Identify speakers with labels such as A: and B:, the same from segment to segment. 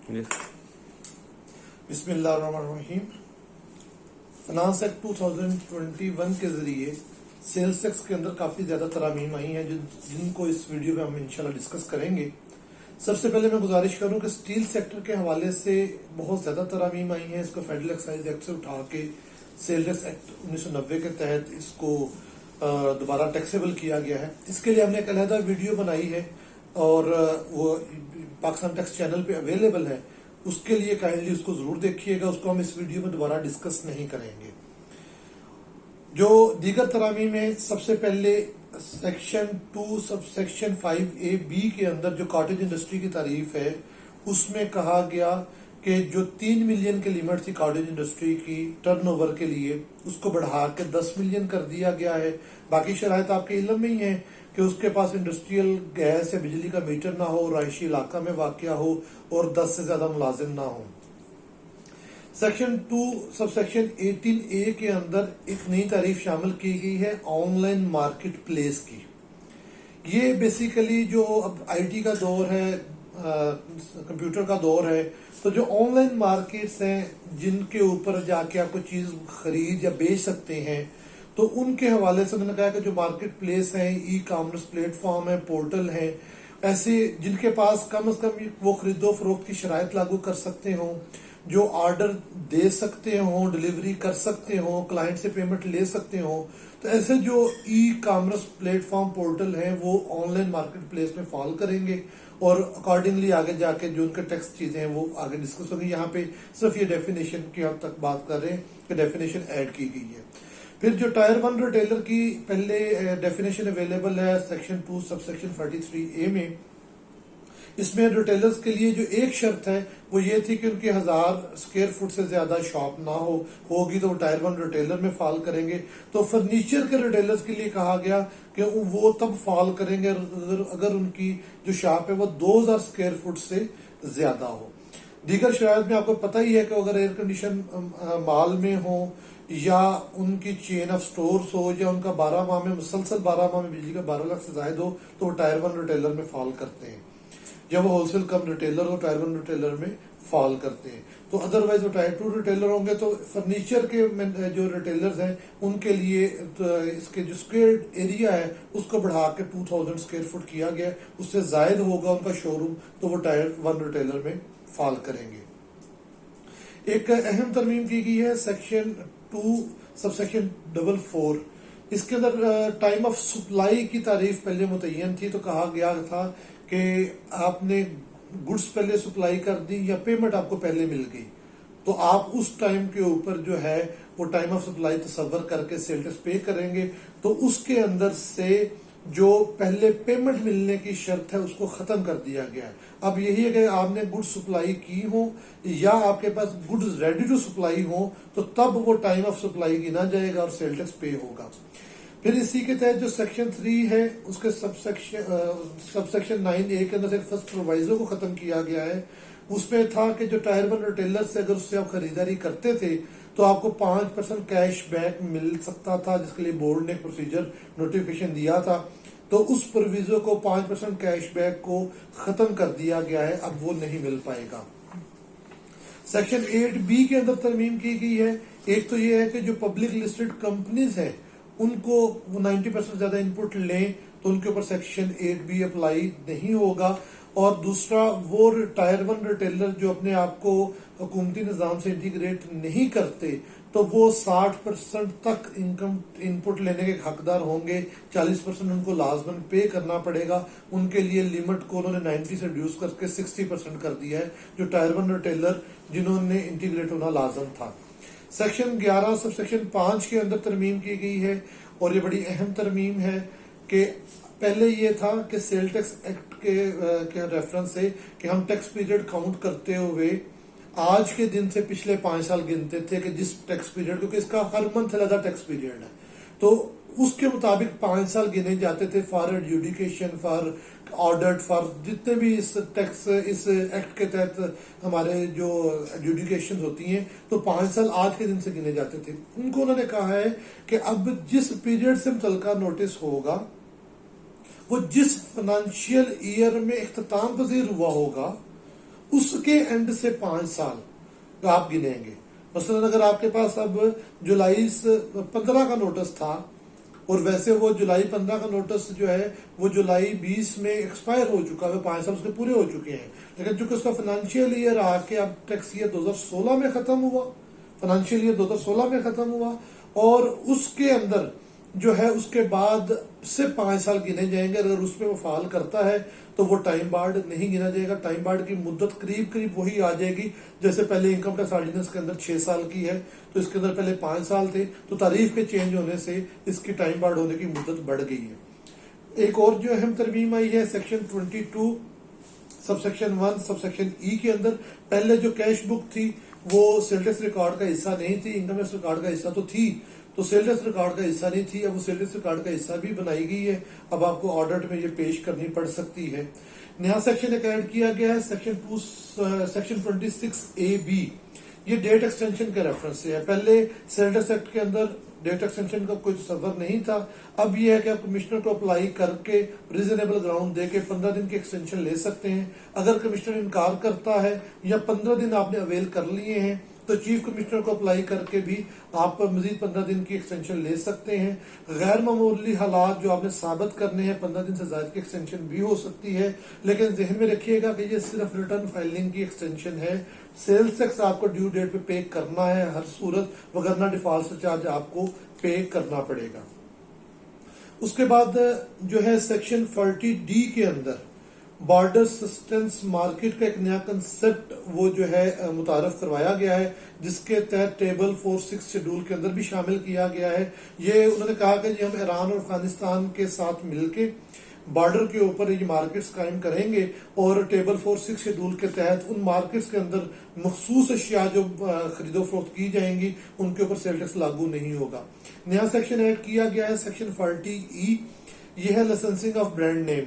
A: बिस्मिल्लाहिर्रहमानिर्रहीम। Finance act 2021 के ज़रिए सेल्स टैक्स के अंदर काफ़ी ज़्यादा तरामीम आई हैं जिनको इस वीडियो में हम इंशाल्लाह डिस्कस करेंगे। सबसे पहले मैं गुजारिश करूं कि स्टील सेक्टर के हवाले से बहुत ज़्यादा तरामीम आई हैं। इसको फेडरल एक्साइज एक्ट से उठा के सेल टैक्स एक्ट 1990 के तहत इसको दोबारा टैक्सेबल किया गया है। इसके लिए हमने एक अलहदा वीडियो बनाई है और वो पाकिस्तान टैक्स चैनल पे अवेलेबल है। उसके लिए काइंडली उसको जरूर देखिएगा। उसको हम इस वीडियो में दोबारा डिस्कस नहीं करेंगे। जो दीगर तरामीम है, सबसे पहले सेक्शन 2 सब सेक्शन 5A(b) के अंदर जो कॉटेज इंडस्ट्री की तारीफ है उसमें कहा गया कि जो 3 मिलियन की लिमिट थी कॉटेज इंडस्ट्री की टर्नओवर के लिए, उसको बढ़ा के 10 मिलियन कर दिया गया है। बाकी शराइत आपके इल्म में ही है कि उसके पास इंडस्ट्रियल गैस या बिजली का मीटर ना हो, रहायशी इलाका में वाक़या हो और 10 से ज्यादा मुलाजिम ना हो। सेक्शन 2 सब सेक्शन 18A के अंदर एक नई तारीफ शामिल की गई है ऑनलाइन मार्केट प्लेस की। ये बेसिकली जो अब आईटी का दौर है, कंप्यूटर का दौर है, तो जो ऑनलाइन मार्केट्स हैं जिनके ऊपर जाके आप कोई चीज खरीद या बेच सकते हैं, तो उनके हवाले से उन्होंने कहा कि जो मार्केट प्लेस है, ई कॉमर्स प्लेटफॉर्म है, पोर्टल है, ऐसे जिनके पास कम से कम वो खरीदो फरोख्त की शराइत लागू कर सकते हो, जो ऑर्डर दे सकते हो, डिलीवरी कर सकते हो, क्लाइंट से पेमेंट ले सकते हो, तो ऐसे जो ई कॉमर्स प्लेटफॉर्म पोर्टल है वो ऑनलाइन मार्केट प्लेस में फॉल करेंगे और अकॉर्डिंगली आगे जाके जो उनके टैक्स चीजें हैं वो आगे डिस्कस होंगी। यहाँ पे सिर्फ ये डेफिनेशन की हम तक बात कर रहे हैं कि डेफिनेशन ऐड की गई है। फिर जो टायर 1 रिटेलर की पहले डेफिनेशन अवेलेबल है सेक्शन 2 सब सेक्शन 43A में। इसमें रिटेलर्स के लिए जो एक शर्त है वो ये थी कि उनकी 1000 स्क्वायर फुट से ज्यादा शॉप ना होगी तो वो टायर 1 रिटेलर में फॉल करेंगे। तो फर्नीचर के रिटेलर्स के लिए कहा गया कि वो तब फॉल करेंगे अगर उनकी जो शॉप है वो 2000 स्क्वायर फुट से ज्यादा हो। दीगर शराइत में आपको पता ही है कि अगर एयर कंडीशन माल में हो या उनकी चेन ऑफ स्टोर्स हो या उनका 12 माह में मुसलसल 12 माह में बिजली का 12 लाख से ज्यादा हो तो वो टायर 1 रिटेलर में फॉल करते हैं। जब वो होलसेल कम रिटेलर हो टायर 1 रिटेलर में फॉल करते हैं। तो अदरवाइज वो टायर 2 रिटेलर होंगे। तो फर्नीचर के जो रिटेलर्स हैं उनके लिए तो इसके जो स्क्वायर एरिया है उसको बढ़ा के 2000 स्क्वायर फुट किया गया। उससे जायद होगा उनका शोरूम तो वो टायर 1 रिटेलर में फॉल करेंगे। एक अहम तरमीम की गई है सेक्शन 2 सब सेक्शन 44। इसके अंदर टाइम ऑफ सप्लाई की तारीफ पहले मुतय्यन थी, तो कहा गया था कि आपने गुड्स पहले सप्लाई कर दी या पेमेंट आपको पहले मिल गई तो आप उस टाइम के ऊपर जो है वो टाइम ऑफ सप्लाई तसव्वुर करके सेल टैक्स पे करेंगे। तो उसके अंदर से जो पहले पेमेंट मिलने की शर्त है उसको खत्म कर दिया गया है। अब यही है कि आपने गुड्स सप्लाई की हो या आपके पास गुड्स रेडी टू सप्लाई हो तो तब वो टाइम ऑफ सप्लाई गिना जाएगा और सेल टैक्स पे होगा। फिर इसी के तहत जो सेक्शन 3 है उसके सबसेक्शन 9A के अंदर फर्स्ट प्रोवाइजो को खत्म किया गया है। उसमें था कि जो टायर 1 रिटेलर से अगर उससे आप खरीदारी करते थे तो आपको 5% कैश बैक मिल सकता था, जिसके लिए बोर्ड ने प्रोसीजर नोटिफिकेशन दिया था। तो उस प्रोविजो को 5% कैश बैक को खत्म कर दिया गया है, अब वो नहीं मिल पाएगा। सेक्शन 8B के अंदर तरमीम की गई है। एक तो ये है कि जो पब्लिक लिस्टेड कंपनीज है उनको वो 90% ज्यादा इनपुट लें तो उनके ऊपर सेक्शन 8B अप्लाई नहीं होगा। और दूसरा वो टायर 1 रिटेलर जो अपने आप को हुकूमती निजाम से इंटीग्रेट नहीं करते तो वो 60% तक इनकम इनपुट लेने के हकदार होंगे। 40% उनको लाजमन पे करना पड़ेगा। उनके लिए लिमिट को उन्होंने 90 से रिड्यूस करके 60% कर दिया है, जो टायर 1 रिटेलर जिन्होंने इंटीग्रेट होना लाजम था। सेक्शन 11 सब सेक्शन 5 के अंदर तरमीम की गई है और ये बड़ी अहम तरमीम है कि पहले ये था कि सेल टैक्स एक्ट के रेफरेंस से कि हम टैक्स पीरियड काउंट करते हुए आज के दिन से पिछले 5 साल गिनते थे कि जिस टैक्स पीरियड, क्योंकि इसका हर मंथ अलग टैक्स पीरियड है, तो उसके मुताबिक 5 साल गिने जाते थे for adjudication, for ordered, for जितने भी इस एक्ट के तहत हमारे जो एडजुडिकेशन होती हैं, तो 5 साल आज के दिन से गिने जाते थे। उनको उन्होंने कहा है कि अब जिस पीरियड से मुतल्लिका नोटिस होगा वो जिस फाइनेंशियल ईयर में इख्तिताम पजीर हुआ होगा اس کے اینڈ سے 5 سال آپ گنیں گے. مثلا اگر آپ کے پاس اب جولائی 15 کا نوٹس تھا اور ویسے وہ جولائی 15 کا نوٹس جو ہے وہ جولائی 20 میں ایکسپائر ہو چکا ہے, 5 سال اس کے پورے ہو چکے ہیں, لیکن چونکہ اس کا فائنینشیل ایئر آ کے اب ٹیکس ایئر 2016 میں ختم ہوا, فائنینشیل ایئر 2016 میں ختم ہوا, اور اس کے اندر جو ہے اس کے بعد سے 5 سال گنے جائیں گے. اگر اس میں وہ فال کرتا ہے تو وہ ٹائم بارڈ نہیں گنا جائے گا. ٹائم بارڈ کی مدت قریب وہی آ جائے گی جیسے پہلے انکم ٹیکس آرڈیننس کے اندر 6 سال کی ہے, تو اس کے اندر پہلے 5 سال تھے, تو تعریف کے چینج ہونے سے اس کی ٹائم بارڈ ہونے کی مدت بڑھ گئی ہے. ایک اور جو اہم ترمیم آئی ہے section 22 sub section 1 sub section E کے اندر. پہلے جو کیش بک تھی وہ سیل ٹیکس ریکارڈ کا حصہ نہیں تھی, انکم ٹیکس ریکارڈ کا حصہ تو تھی, تو سیل ٹیکس ریکارڈ کا حصہ نہیں تھی. اب وہ سیل ٹیکس ریکارڈ کا حصہ بھی بنائی گئی ہے, اب آپ کو آڈٹ میں یہ پیش کرنی پڑ سکتی ہے. نیا سیکشن ایک ایڈ کیا گیا ہے سیکشن 26AB, یہ ڈیٹ ایکسٹینشن کے ریفرنس سے ہے. پہلے سیل ٹیکس ایکٹ کے اندر ڈیٹ ایکسٹینشن کا کوئی تصور نہیں تھا. اب یہ ہے کہ آپ کمشنر کو اپلائی کر کے ریزنیبل گراؤنڈ دے کے 15 دن کی ایکسٹینشن لے سکتے ہیں. اگر کمشنر انکار کرتا ہے یا 15 دن آپ نے اویل کر لیے ہیں تو چیف کمشنر کو اپلائی کر کے بھی آپ مزید 15 دن کی ایکسٹینشن لے سکتے ہیں. غیر معمولی حالات جو آپ نے ثابت کرنے ہیں 15 دن سے زائد کی ایکسٹینشن بھی ہو سکتی ہے, لیکن ذہن میں رکھیے گا کہ یہ صرف ریٹرن فائلنگ کی ایکسٹینشن ہے. سیلز ٹیکس آپ کو ڈیو ڈیٹ پہ پے کرنا ہے ہر صورت, وگرنہ ڈیفالٹ چارج آپ کو پے کرنا پڑے گا. اس کے بعد جو ہے سیکشن 40D کے اندر بارڈر سسٹنس مارکیٹ کا ایک نیا کنسپٹ وہ جو ہے متعارف کروایا گیا ہے, جس کے تحت ٹیبل 46 شیڈول کے اندر بھی شامل کیا گیا ہے. یہ انہوں نے کہا کہ ہم ایران اور افغانستان کے ساتھ مل کے بارڈر کے اوپر یہ مارکیٹس قائم کریں گے, اور ٹیبل 46 شیڈول کے تحت ان مارکیٹس کے اندر مخصوص اشیاء جو خرید و فروخت کی جائیں گی ان کے اوپر سیل ٹیکس لاگو نہیں ہوگا. نیا سیکشن ایڈ کیا گیا ہے سیکشن 40E, یہ ہے لائسنسنگ آف برانڈ نیم.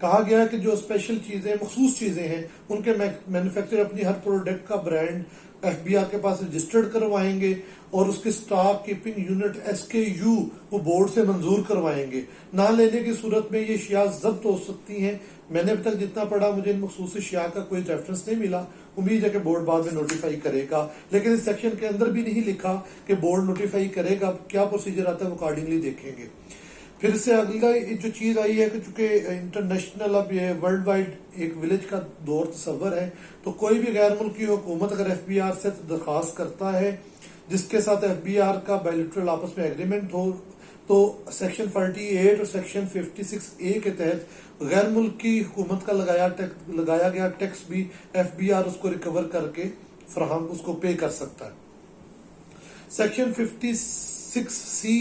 A: کہا گیا ہے کہ جو اسپیشل چیزیں مخصوص چیزیں ہیں ان کے مینوفیکچر اپنی ہر پروڈکٹ کا برانڈ FBR کے پاس رجسٹرڈ کروائیں گے, اور اس کی سٹاک کیپنگ یونٹ SKU وہ بورڈ سے منظور کروائیں گے. نہ لینے کی صورت میں یہ اشیاء ضبط ہو سکتی ہیں. میں نے اب تک جتنا پڑھا مجھے ان مخصوص اشیاء کا کوئی ریفرنس نہیں ملا, امید ہے کہ بورڈ بعد میں نوٹیفائی کرے گا, لیکن اس سیکشن کے اندر بھی نہیں لکھا کہ بورڈ نوٹیفائی کرے گا. کیا پروسیجر آتا ہے وہ اکارڈنگلی دیکھیں گے. پھر سے اگلا جو چیز آئی ہے کہ چونکہ انٹرنیشنل اب یہ ورلڈ وائڈ ایک ولیج کا دور تصور ہے, تو کوئی بھی غیر ملکی حکومت اگر FBR سے درخواست کرتا ہے جس کے ساتھ FBR کا بائیلیٹرل آپس میں ایگریمنٹ ہو, تو سیکشن 48 اور سیکشن 56A کے تحت غیر ملکی حکومت کا لگایا گیا ٹیکس بھی FBR اس کو ریکور کر کے فراہم اس کو پے کر سکتا ہے. سیکشن 56C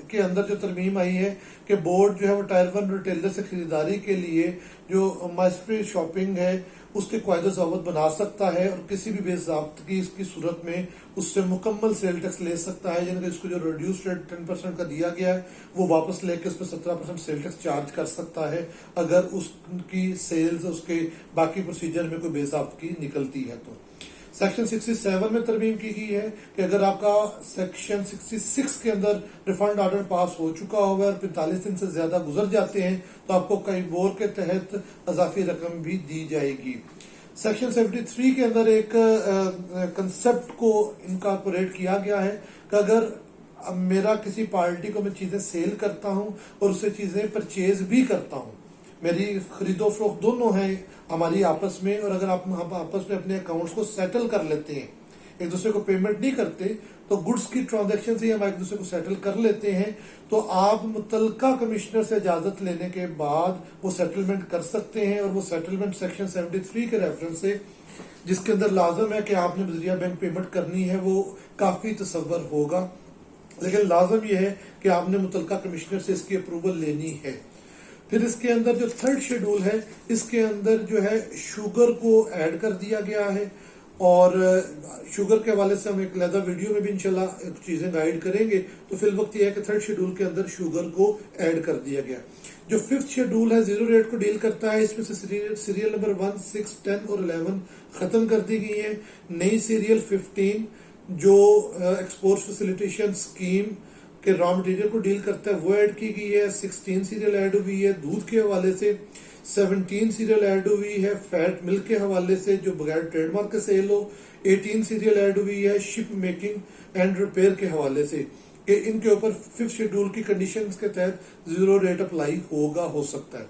A: کے اندر جو ترمیم آئی ہے کہ بورڈ جو ہے وہ ٹائر 1 ریٹیلر سے خریداری کے لیے جو ماسٹری شاپنگ ہے اس کے قواعد و ضوابط بنا سکتا ہے, اور کسی بھی بے ضابطگی اس کی صورت میں اس سے مکمل سیل ٹیکس لے سکتا ہے. یعنی کہ اس کو جو ریڈیوس ریٹ 10% کا دیا گیا ہے وہ واپس لے کے اس پہ 17% سیل ٹیکس چارج کر سکتا ہے اگر اس کی سیلز اس کے باقی پروسیجر میں کوئی بے ضابطگی نکلتی ہے. تو سیکشن 67 میں ترمیم کی گئی ہے کہ اگر آپ کا سیکشن 66 کے اندر ریفنڈ آرڈر پاس ہو چکا ہوگا اور 45 دن سے زیادہ گزر جاتے ہیں تو آپ کو کئی بور کے تحت اضافی رقم بھی دی جائے گی. سیکشن 73 کے اندر ایک کنسپٹ کو انکارپوریٹ کیا گیا ہے کہ اگر میرا کسی پارٹی کو میں چیزیں سیل کرتا ہوں اور اس سے چیزیں پرچیز بھی کرتا ہوں, میری خرید و فروخت دونوں ہیں ہماری آپس میں, اور اگر آپ آپس میں اپنے اکاؤنٹس کو سیٹل کر لیتے ہیں, ایک دوسرے کو پیمنٹ نہیں کرتے تو گڈس کی ٹرانزیکشن سے ہم ایک دوسرے کو سیٹل کر لیتے ہیں, تو آپ متعلقہ کمشنر سے اجازت لینے کے بعد وہ سیٹلمنٹ کر سکتے ہیں. اور وہ سیٹلمنٹ سیکشن 73 کے ریفرنس سے جس کے اندر لازم ہے کہ آپ نے بذریعہ بینک پیمنٹ کرنی ہے وہ کافی تصور ہوگا, لیکن لازم یہ ہے کہ آپ نے متعلقہ کمشنر سے اس کی اپروول لینی ہے. پھر اس کے اندر جو 3rd شیڈول ہے اس کے اندر جو ہے شوگر کو ایڈ کر دیا گیا ہے, اور شوگر کے حوالے سے ہم ایک علیحدہ ویڈیو میں بھی انشاءاللہ چیزیں گائیڈ کریں گے. تو فی الوقت یہ ہے کہ 3rd شیڈول کے اندر شوگر کو ایڈ کر دیا گیا. جو 5th شیڈول ہے زیرو ریٹ کو ڈیل کرتا ہے, اس میں سے سیریل نمبر 1, 6, 10 اور 11 ختم کر دی گئی ہیں. نئی سیریل 15 جو ایکسپورٹ فیسیلیٹیشن اسکیم کہ را مٹیریل کو ڈیل کرتا ہے وہ ایڈ کی گئی ہے. 16 سیریل ایڈ ہوئی ہے دودھ کے حوالے سے. 17 सीरियल ऐड हुई है फैट मिल्क के हवाले से जो बगैर ट्रेडमार्क के सेल हो। 18 सीरियल ऐड हुई है शिप मेकिंग एंड रिपेयर के हवाले से कि इनके ऊपर 5th शेड्यूल की कंडीशंस के तहत जीरो रेट अप्लाई हो सकता है।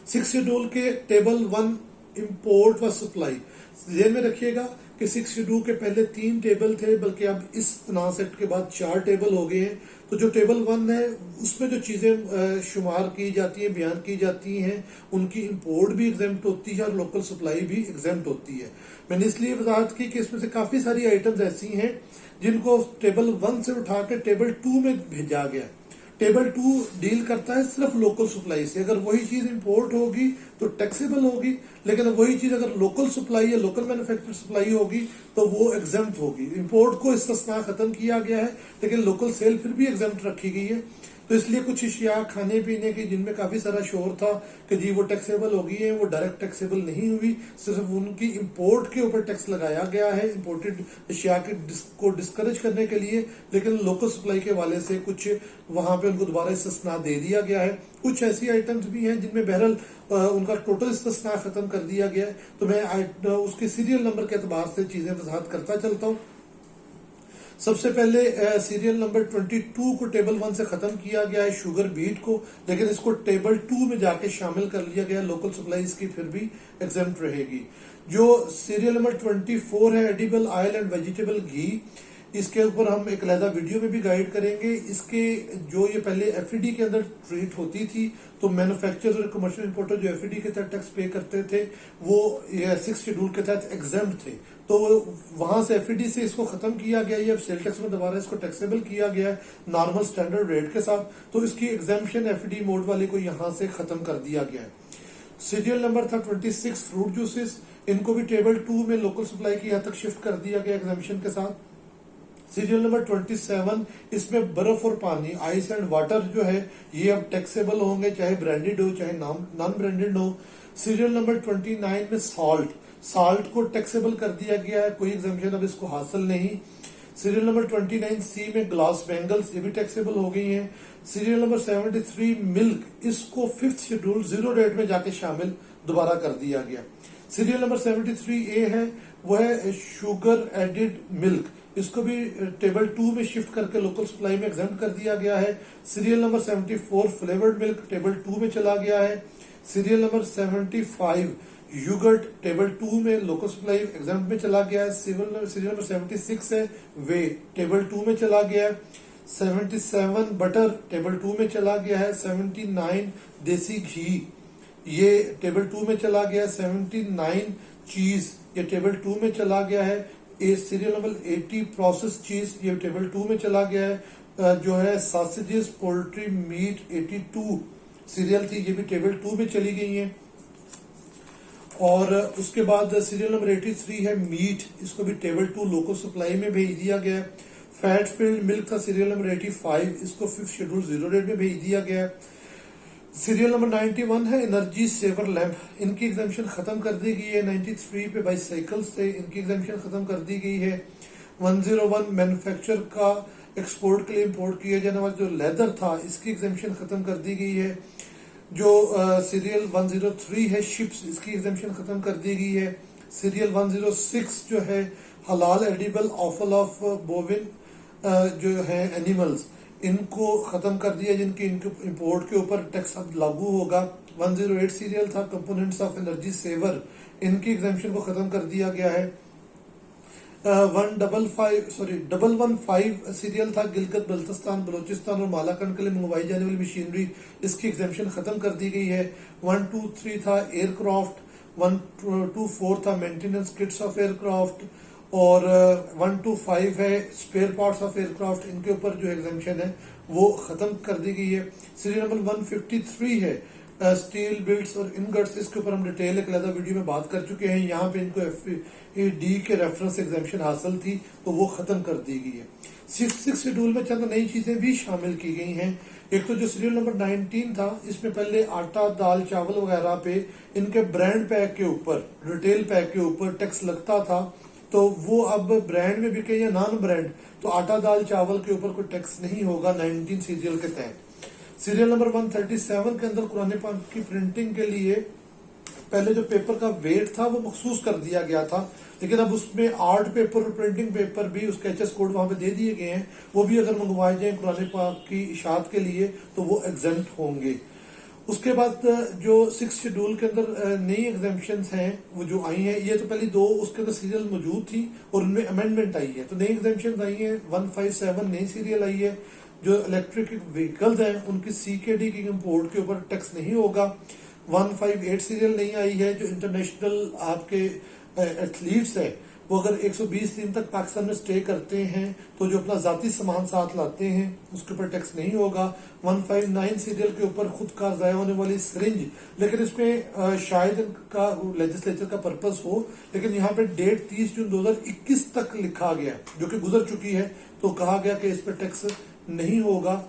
A: 6th शेड्यूल के टेबल 1 इंपोर्ट व सप्लाई ध्यान में रखिएगा कि 6th शेड्यूल के पहले 3 टेबल थे, बल्कि अब इस फिनांस एक्ट के बाद 4 टेबल हो गए हैं। तो जो टेबल 1 है उसमें जो चीजें शुमार की जाती हैं, बयान की जाती हैं, उनकी इंपोर्ट भी एग्जेम्प्ट होती है और लोकल सप्लाई भी एग्जेम्प्ट होती है। मैंने इसलिए वजाहत की कि इसमें से काफी सारी आइटम्स ऐसी हैं जिनको टेबल 1 से उठा के टेबल 2 में भेजा गया। टेबल 2 डील करता है सिर्फ लोकल सप्लाई से। अगर वही चीज इंपोर्ट होगी तो टैक्सेबल होगी, लेकिन वही चीज अगर लोकल सप्लाई या लोकल मैन्युफैक्चर सप्लाई होगी तो वो एग्जेम्प्ट होगी। इंपोर्ट को इस्तिस्ना खत्म किया गया है, लेकिन लोकल सेल फिर भी एग्जेम्प्ट रखी गई है। तो इसलिए कुछ अशिया खाने पीने की जिनमें काफी सारा शोर था कि जी वो टैक्सेबल हो गई है, वो डायरेक्ट टैक्सेबल नहीं हुई, सिर्फ उनकी इंपोर्ट के ऊपर टैक्स लगाया गया है इंपोर्टेड अशिया को डिस्करेज करने के लिए। लेकिन लोकल सप्लाई के वाले से कुछ वहां पे उनको दोबारा इस्तिस्ना दे दिया गया है। कुछ ऐसी आइटम्स भी हैं जिनमें बहरहाल उनका टोटल इस्तिस्ना खत्म कर दिया गया है। तो मैं उसके सीरियल नंबर के एतबार से चीजें वजाहत करता चलता हूँ। सबसे पहले सीरियल नंबर 22 को टेबल 1 से खत्म किया गया है, शुगर बीट को, लेकिन इसको टेबल 2 में जाके शामिल कर लिया गया। लोकल सप्लाई इसकी फिर भी एग्जेम्प्ट रहेगी। जो सीरियल नंबर 24 है एडिबल ऑयल एंड वेजिटेबल घी, इसके ऊपर हम एक अलग वीडियो में भी गाइड करेंगे। इसके जो ये पहले एफईडी के अंदर ट्रीट होती थी, तो मैन्युफैक्चरर और कमर्शियल इंपोर्टर जो एफईडी के तहत टैक्स पे करते थे वो 6th शेड्यूल के तहत एग्जेम्प्ट थे। तो वहां से एफईडी से इसको खत्म किया गया है। अब सेल टैक्स में दोबारा इसको टैक्सेबल किया गया है नॉर्मल स्टैंडर्ड रेट के साथ। तो इसकी एग्जेम्पशन एफईडी मोड वाले को यहां से खत्म कर दिया गया है। सीरियल नंबर था 26 फ्रूट जूसेस, इनको भी टेबल 2 में लोकल सप्लाई की हद तक शिफ्ट कर दिया गया एग्जेम्पशन के साथ। सीरियल नंबर 27 इसमें बर्फ और पानी आइस एंड वाटर जो है ये अब टैक्सेबल होंगे, चाहे ब्रांडेड हो चाहे नॉन ब्रांडेड हो। सीरियल नंबर 29 में साल्ट को टैक्सेबल कर दिया गया है, कोई एग्जाम्पशन अब इसको हासिल नहीं। सीरियल नंबर 29C में ग्लास बैंगल्स ये भी टैक्सेबल हो गई हैं। सीरियल नंबर 73 मिल्क, इसको 5th शेड्यूल जीरो रेट में जाके शामिल दोबारा कर दिया गया। सीरियल नंबर 73A है वो है शुगर एडिड मिल्क, इसको भी टेबल 2 में शिफ्ट करके लोकल सप्लाई में एग्जेम्प्ट कर दिया गया है। Serial number 74 flavoured milk table 2 में चला गया है। सीरियल नंबर 75 यूगर्ट टेबल 2 में लोकल सप्लाई एग्जाम्प्ट में चला गया है। सीरियल नंबर 76 है वे टेबल 2 में चला गया है। 77 बटर टेबल 2 में चला गया है। 79 देसी घी ये टेबल 2 में चला गया है। 79 चीज ये टेबल 2 में चला गया है। सीरियल नंबर 80 प्रोसेस चीज ये टेबल 2 में चला गया है। जो है सॉसेजेस पोल्ट्री मीट 82 सीरियल थी, ये भी टेबल 2 में चली गई है। और उसके बाद सीरियल नंबर 83 है मीट, इसको भी टेबल 2 लोकल सप्लाई में भेज दिया गया है। फैट फील्ड मिल्क था सीरियल नंबर 85, इसको 5th शेड्यूल जीरो रेट में भेज दिया गया है। सीरियल नंबर 91 है एनर्जी सेवर लैंप, इनकी एग्जाम्पशन खत्म कर दी गई है। 93 पे बाइसाइकिल्स थे, इनकी एग्जाम्पशन खत्म कर दी गई है। 101 मैन्युफैक्चर का एक्सपोर्ट के लिए इंपोर्ट किया जाने वाला जो लेदर था इसकी एग्जाम्पशन खत्म कर दी गई है। जो सीरियल 103 है शिप्स, इसकी एग्जाम्पशन खत्म कर दी गई है। सीरियल 106 जो है हलाल एडिबल ऑफल ऑफ बोविन जो है एनिमल्स, इनको खत्म कर दिया जिनकी इंपोर्ट के ऊपर टैक्स अब लागू होगा। 108 सीरियल था कंपोनेंट्स ऑफ एनर्जी सेवर, इनकी एग्जाम्पशन को खत्म कर दिया गया है। 115 सीरियल था गिलगित बल्तिस्तान बलोचिस्तान और मालाकंड के लिए मंगवाई जाने वाली मशीनरी, इसकी एग्जाम्पशन खत्म कर दी गई है। 123 था एयरक्राफ्ट, 124 था मेंटेनेंस किट्स ऑफ एयरक्राफ्ट और 125 है स्पेयर पार्ट्स ऑफ एयरक्राफ्ट, इनके ऊपर जो एग्जाम्पशन है वो खत्म कर दी गई है। सीरियल नंबर 153 है स्टील बिल्ट्स और इनगट्स, इसके ऊपर हम डिटेल एक अलग वीडियो में बात कर चुके हैं। यहाँ पे इनको FED के रेफरेंस एग्जाम्पशन हासिल थी तो वो खत्म कर दी गई है। 6th शेड्यूल में चंद नई चीजें भी शामिल की गई हैं। एक तो जो सीरियल नंबर 19 था, इसमें पहले आटा दाल चावल वगैरह पे इनके ब्रांड पैक के ऊपर रिटेल पैक के ऊपर टैक्स लगता था, तो वो अब ब्रांड में बिके या नॉन ब्रांड, तो आटा दाल चावल के ऊपर कोई टैक्स नहीं होगा 19 सीरियल के तहत। सीरियल नंबर 137 के अंदर कुरान पाक की प्रिंटिंग के लिए पहले जो पेपर का वेट था वो मखसूस कर दिया गया था, लेकिन अब उसमें आर्ट पेपर और प्रिंटिंग पेपर भी उसके एचएस कोड वहां पे दे दिए गए हैं। वो भी अगर मंगवाए जाए कुरान पाक की इशाअत के लिए तो वो एग्जेम्प्ट होंगे। उसके बाद जो 6 शेड्यूल के अंदर नई एग्जाम्पशंस हैं वो जो आई हैं, ये तो पहले 2 उसके अंदर सीरियल मौजूद थी और उनमें अमेंडमेंट आई है, तो नई एग्जाम्पशंस आई हैं। 157 नई सीरियल आई है। जो इलेक्ट्रिक व्हीकल्स हैं उनकी सीकेडी की इंपोर्ट के ऊपर टैक्स नहीं होगा। 158 सीरियल नहीं आई है। जो इंटरनेशनल आपके एथलीट्स है वो अगर 120 दिन तक पाकिस्तान में स्टे करते हैं तो जो अपना जाती सामान साथ लाते हैं उसके ऊपर टैक्स नहीं होगा। 159 सीरियल के ऊपर खुद कार जाया होने वाली सिरिंज, लेकिन इसमें शायद इनका लेजिस्लेचर का पर्पस हो, लेकिन यहाँ पे डेट 30 जून 2021 तक लिखा गया जो कि गुजर चुकी है, तो कहा गया कि इस पर टैक्स नहीं होगा।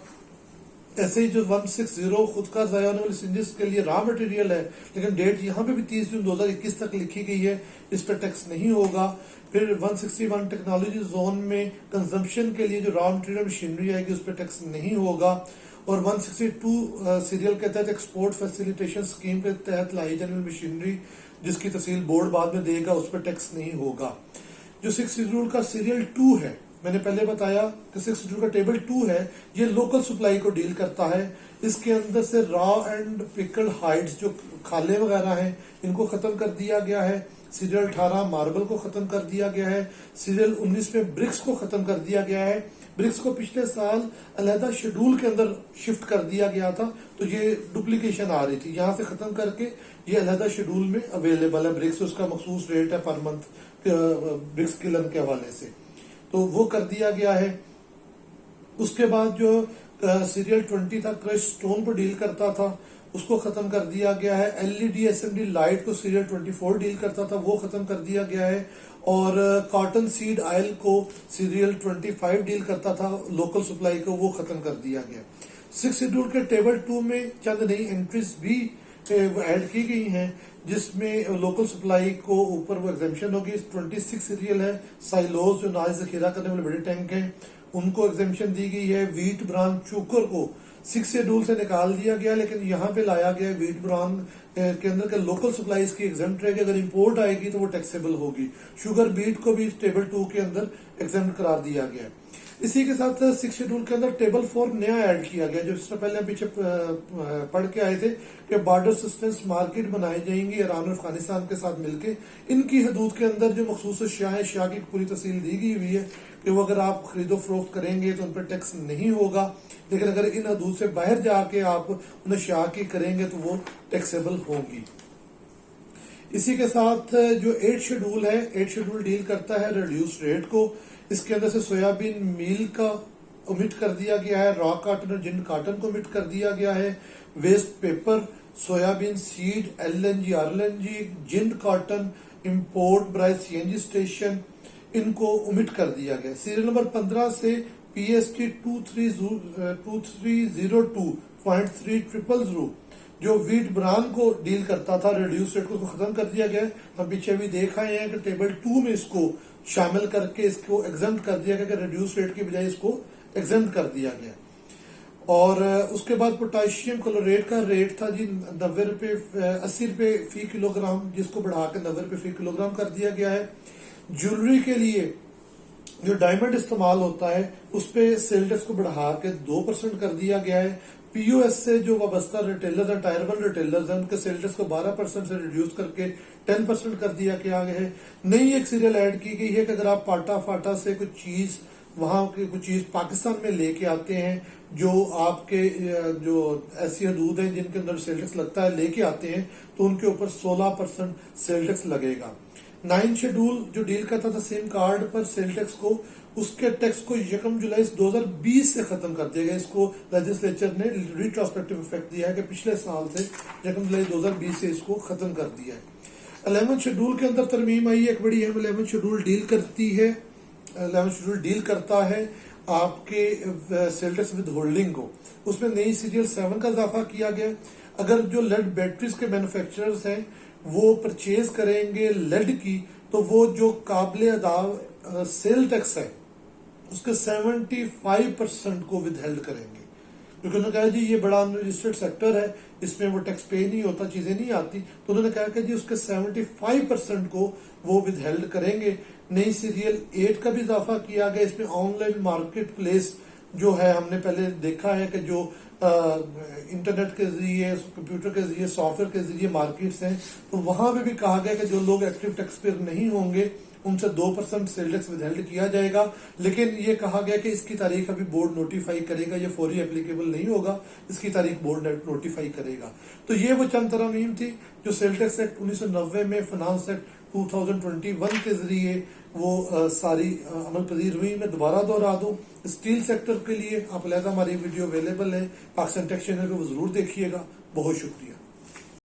A: ऐसे ही जो 160 खुद का जाया होने वाली सिरिंजेस के लिए रॉ मटेरियल है, लेकिन डेट यहाँ पे भी 30 जून 2021 तक लिखी गई है, इस पर टैक्स नहीं होगा। फिर 161 टेक्नोलॉजी जोन में कंजम्पशन के लिए जो रॉ मटेरियल मशीनरी आएगी उस पर टैक्स नहीं होगा। और 162 सीरियल के तहत एक्सपोर्ट फैसिलिटेशन स्कीम के तहत लाई जाने वाली मशीनरी जिसकी तफसील बोर्ड बाद में देगा उस पर टैक्स नहीं होगा। जो 6 शेड्यूल का सीरियल 2 है, मैंने पहले बताया कि 6 शेड्यूल का टेबल 2 है, ये लोकल सप्लाई को डील करता है। इसके अंदर से रॉ एंड पिकल हाइड्स जो खाले वगैरह हैं इनको खत्म कर दिया गया है। सीरियल 18 मार्बल को खत्म कर दिया गया है। सीरियल 19 में ब्रिक्स को खत्म कर दिया गया है। ब्रिक्स को पिछले साल अलहदा शेड्यूल के अंदर शिफ्ट कर दिया गया था, तो ये डुप्लीकेशन आ रही थी, यहाँ से खत्म करके ये अलहदा शेड्यूल में अवेलेबल है ब्रिक्स। उसका मखसूस रेट है पर मंथ ब्रिक्स किलन के हवाले से, तो वो कर दिया गया है। उसके बाद जो सीरियल 20 था क्रश स्टोन को डील करता था उसको खत्म कर दिया गया है। एलईडी एसएमडी लाइट को सीरियल 24 डील करता था वो खत्म कर दिया गया है। और कॉटन सीड ऑयल को सीरियल 25 डील करता था लोकल सप्लाई को, वो खत्म कर दिया गया। 6 शेड्यूल के टेबल 2 में चंद नई एंट्रीज भी ऐड की गई हैं जिसमें लोकल सप्लाई को ऊपर वो एग्जेम्पशन होगी। 26 सीरियल है साइलोज जो नाज जखीरा करने वाले बड़े टैंक हैं उनको एग्जेम्पशन दी गई है। व्हीट ब्रान चूकर को 6 शेड्यूल से निकाल दिया गया, लेकिन यहाँ पे लाया गया व्हीट ब्रान के अंदर के लोकल सप्लाईज की एग्जेम्प्ट रहेगी, अगर इंपोर्ट आएगी तो वो टैक्सेबल होगी। शुगर बीट को भी टेबल 2 के अंदर एग्जेम्प्ट करार दिया गया। इसी के साथ 6 शेड्यूल के अंदर टेबल 4 नया ऐड किया गया, जो इससे पहले हम पीछे पढ़ के आए थे कि बॉर्डर असिस्टेंस मार्केट बनाई जाएंगी ईरान और अफगानिस्तान के साथ मिलके। इनकी हदूद के अंदर जो मखसूस अशिया है शिया की पूरी तफसील दी गई हुई है कि वो अगर आप खरीदो फरोख्त करेंगे तो उन पर टैक्स नहीं होगा, लेकिन अगर इन हदूद से बाहर जाके आप उन अशिया की करेंगे तो वो टैक्सेबल होंगी। इसी के साथ जो 8 शेड्यूल है, 8 शेड्यूल डील करता है रिड्यूस्ड रेट को। इसके अंदर से सोयाबीन मील का ओमिट कर दिया गया है, रॉ कॉटन और जिंड कॉटन को ओमिट कर दिया गया है। Waste paper, soybean seed, LNG, RLNG, ginned cotton, import price CNG station, इनको ओमिट कर दिया गया। सीरियल नंबर 15 से पीएसटी 2302.3000 जो व्हीट ब्रान को डील करता था रिड्यूस रेट को खत्म कर दिया गया। हम पीछे भी देख आए हैं कि टेबल 2 में इसको शामिल करके इसको एग्जेम्प्ट कर दिया गया कि रिड्यूस रेट की बजाय इसको एग्जेम्प्ट कर दिया गया। और उसके बाद पोटाशियम क्लोरेट का रेट था जी 90 रुपए 80 रुपए फी किलोग्राम, जिसको बढ़ा के 90 रुपए फी किलोग्राम कर दिया गया है। ज्वेलरी के लिए जो डायमंड इस्तेमाल होता है उस पे सेल टैक्स को बढ़ा के 2% कर दिया गया है। पीओएस से जो वाबस्ता रिटेलर्स हैं, टायर 1 रिटेलर्स हैं, उनके सेल टैक्स को 12% से रिड्यूस करके 10% कर दिया गया है। नई एक सीरियल ऐड की गई है कि अगर आप पाटा फाटा से कुछ चीज वहां की कुछ चीज पाकिस्तान में लेके आते हैं जो आपके जो ऐसी हदूद है जिनके अंदर सेल टैक्स लगता है लेके आते हैं तो उनके ऊपर 16% सेल टैक्स लगेगा। 9 शेड्यूल जो डील करता था सिम कार्ड पर सेल टैक्स को, उसके टैक्स को 1 जुलाई 2020 से खत्म कर दिया गया। इसको लेजिस्लेचर ने रिट्रोस्पेक्टिव इफेक्ट दिया है कि पिछले साल से 1 जुलाई 2020 से इसको खत्म कर दिया है। 11 शेड्यूल के अंदर तरमीम आई एक बड़ी अहम। 11 शेड्यूल डील करती है 11 शेड्यूल डील करता है आपके सेल टैक्स विद होल्डिंग को। उसमें नई सीरियल 7 का इजाफा किया गया। अगर जो लेड बैटरीज के मैन्युफैक्चरर्स हैं वो परचेज करेंगे लेड की, तो वो जो काबिल अदा सेल टैक्स है उसके 75% को विदहेल्ड करेंगे, کیونکہ انہوں نے کہا جی یہ بڑا انرجسٹرڈ سیکٹر ہے، اس میں وہ ٹیکس پے نہیں ہوتا، چیزیں نہیں آتی، تو انہوں نے کہا کہ جی اس کے 75% کو وہ ود ہیلڈ کریں گے۔ نئی سیریل 8 کا بھی اضافہ کیا گیا، اس میں آن لائن مارکیٹ پلیس جو ہے ہم نے پہلے دیکھا ہے کہ جو انٹرنیٹ کے ذریعے، کمپیوٹر کے ذریعے، سافٹ ویئر کے ذریعے مارکیٹس ہیں، تو وہاں پہ بھی کہا گیا کہ جو لوگ ایکٹیو ٹیکس پیئر نہیں ہوں گے ان سے 2% سیل ٹیکس ود ہیلڈ کیا جائے گا، لیکن یہ کہا گیا کہ اس کی تاریخ ابھی بورڈ نوٹیفائی کرے گا، یہ فوری اپلیکیبل نہیں ہوگا، اس کی تاریخ بورڈ نوٹیفائی کرے گا۔ تو یہ وہ چند ترامیم تھی جو سیل ٹیکس ایکٹ 1990 میں فنانس ایکٹ 2021 کے ذریعے وہ ساری عمل پذیر ہوئی۔ میں دوبارہ دہرا دوں، اسٹیل سیکٹر کے لیے آپ علیحدہ ہماری ویڈیو اویلیبل ہے پاکستان ٹیکس چینل پہ، وہ ضرور دیکھیے گا۔ بہت شکریہ۔